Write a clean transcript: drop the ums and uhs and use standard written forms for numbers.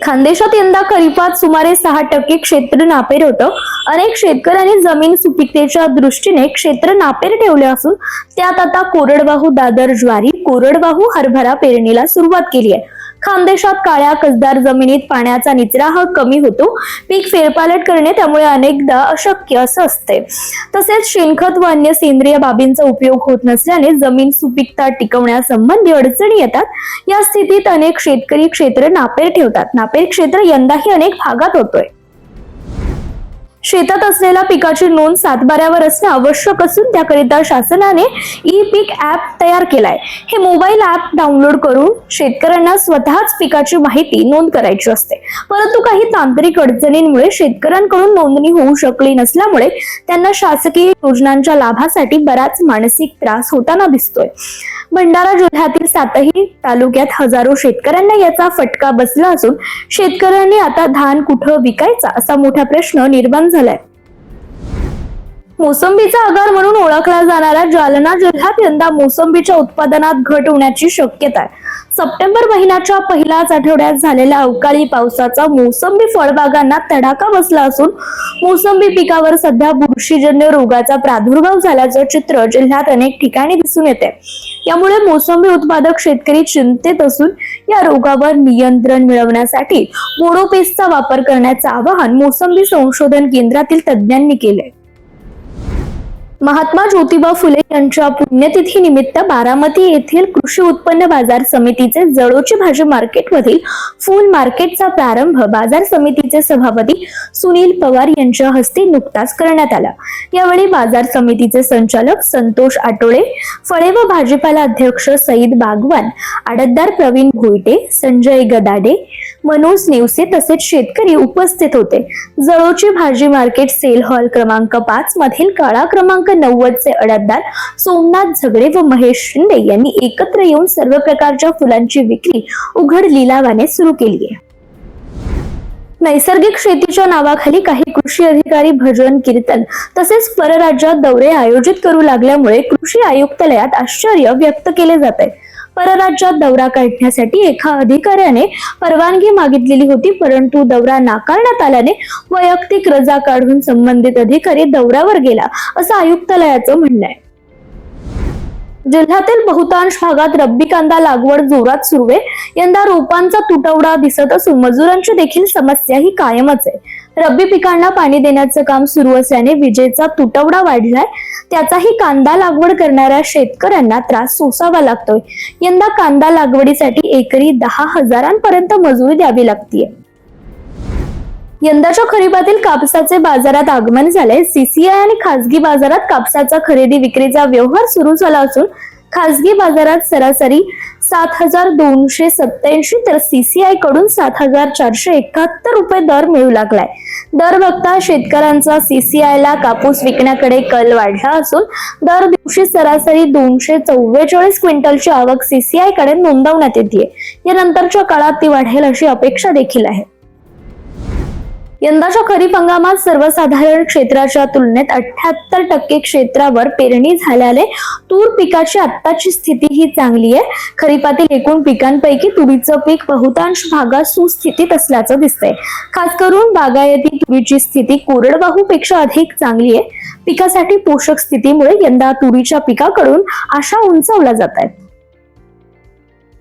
खानदेशात यंदा खरीपात सुमारे 6% क्षेत्र नापेर होतं। अनेक शेतकऱ्यांनी जमीन सुपीकतेच्या दृष्टीने क्षेत्र नापेर ठेवले असून त्यात आता कोरडवाहू दादर ज्वारी, कोरडवाहू हरभरा पेरणीला सुरुवात केली आहे। खानदेशात काळ्या कसदार जमिनीत पाण्याचा निचरा कमी होतो। पीक फेरपालट करणे त्यामुळे अनेकदा अशक्य असं असते। तसेच शेणखत व अन्य सेंद्रिय बाबींचा उपयोग होत नसल्याने जमीन सुपीकता टिकवण्यासंबंधी अडचणी येतात। या स्थितीत अनेक शेतकरी क्षेत्र नापेर ठेवतात। नापेर क्षेत्र यंदाही अनेक भागात होतोय। शेतात असलेल्या पिकाची नोंद सातबाऱ्यावर असणे आवश्यक असून त्याकरिता शासनाने ई पीक ऍप तयार केलाय। हे मोबाईल ऍप डाउनलोड करून शेतकऱ्यांना स्वतःच पिकाची माहिती नोंद करायची असते। परंतु काही तांत्रिक अडचणींमुळे शेतकऱ्यांकडून नोंदणी होऊ शकली नसल्यामुळे त्यांना शासकीय योजनांच्या लाभासाठी बराच मानसिक त्रास होताना दिसतोय। भंडारा जिल्ह्यातील 7ही तालुक्यात हजारो शेतकऱ्यांना याचा फटका बसला असून शेतकऱ्यांनी आता धान कुठं विकायचा असा मोठा प्रश्न निर्माण झालाय। मोसंबीचा आगार म्हणून ओळखला जाणाऱ्या जालना जिल्ह्यात यंदा मोसंबीच्या उत्पादनात घट होण्याची शक्यता आहे। सप्टेंबर महिन्याच्या पहिल्याच आठवड्यात झालेल्या अवकाळी पावसाचा मोसंबी फळबागांना तडाखा बसला असून मोसंबी पिकावर सध्या बुरशीजन्य रोगाचा प्रादुर्भाव झाल्याचं चित्र जिल्ह्यात अनेक ठिकाणी दिसून येते। यामुळे मोसंबी उत्पादक शेतकरी चिंतेत असून या रोगावर नियंत्रण मिळवण्यासाठी मोडोपेसचा वापर करण्याचे आवाहन मोसंबी संशोधन केंद्रातील तज्ज्ञांनी केले। महात्मा ज्योतिबा फुले यांच्या पुण्यतिथी निमित्त बारामती येथील कृषी उत्पन्न बाजार समितीचे जळोची भाजी मार्केटमधील फूल मार्केटचा प्रारंभ बाजार समितीचे सभापती सुनील पवार यांच्या हस्ते नुकताच करण्यात आला। यावेळी बाजार समितीचे संचालक संतोष आटोळे, फळे व भाजीपाला अध्यक्ष सईद बागवान, आडतदार प्रवीण भोईटे, संजय गदाडे, मनोज नेवसे तसेच शेतकरी उपस्थित होते। जळोची भाजी मार्केट सेल हॉल क्रमांक 5 मधील काळा क्रमांक 90 चे आडतदार सोमनाथ झगडे व महेश शिंदे यांनी एकत्र येऊन सर्व प्रकारच्या फुलांची विक्री उघड लिलावाने सुरू केली आहे। नैसर्गिक शेतीच्या नावाखाली काही कृषी अधिकारी भजन कीर्तन तसेच परराज्यात दौरे आयोजित करू लागल्यामुळे कृषी आयुक्तालयात आश्चर्य व्यक्त केले जाते। परराज्यात दौरा काढण्यासाठी एका अधिकाऱ्याने परवानगी मागितलेली होती, परंतु दौरा नाकारण्यात आल्याने वैयक्तिक रजा काढून संबंधित अधिकारी दौऱ्यावर गेला असं आयुक्तालयाचं म्हणणं आहे। जिल्ह्यातील बहुतांश भागात रब्बी कांदा लागवड जोरात सुरू आहे। यंदा रोपांचा तुटवडा दिसत असून मजुरांची देखील समस्या ही कायमच आहे। रब्बी पिकांना पाणी देण्याचं काम सुरू असल्याने विजेचा तुटवडा वाढलाय। त्याचाही कांदा लागवड करणाऱ्या शेतकऱ्यांना त्रास सोसावा लागतोय। यंदा कांदा लागवडीसाठी एकरी 10,000 पर्यंत मजुरी द्यावी लागतीये। यंदाच्या खरीपातील कापसाचे बाजारात आगमन झाले। सीसीआय आणि खासगी बाजारात कापसाचा खरेदी विक्रीचा व्यवहार सुरू झाला असून खासगी बाजारात सरासरी 7,287 तर सीसीआय कडून 7,471 रुपये दर मिळू लागलाय। दर बघता शेतकऱ्यांचा सीसीआय ला कापूस विकण्याकडे कल वाढला असून दर दिवशी सरासरी 244 क्विंटलची आवक सीसीआय कडे नोंदवण्यात येते। यानंतरच्या काळात ती वाढेल अशी अपेक्षा देखील आहे। यंदाच्या खरीप हंगामात सर्वसाधारण क्षेत्राच्या तुलनेत 78% क्षेत्रावर पेरणी झाल्याने तूर पिकाची आत्ताची स्थिती ही चांगली आहे। खरीपातील एकूण पिकांपैकी तुरीचं पीक बहुतांश भागात सुस्थितीत असल्याचं दिसतंय। खास करून बागायती तुरीची स्थिती कोरडवाहू पेक्षा अधिक चांगली आहे। पिकासाठी पोषक स्थितीमुळे यंदा तुरीच्या पिकाकडून आशा उंचावल्या जात आहेत।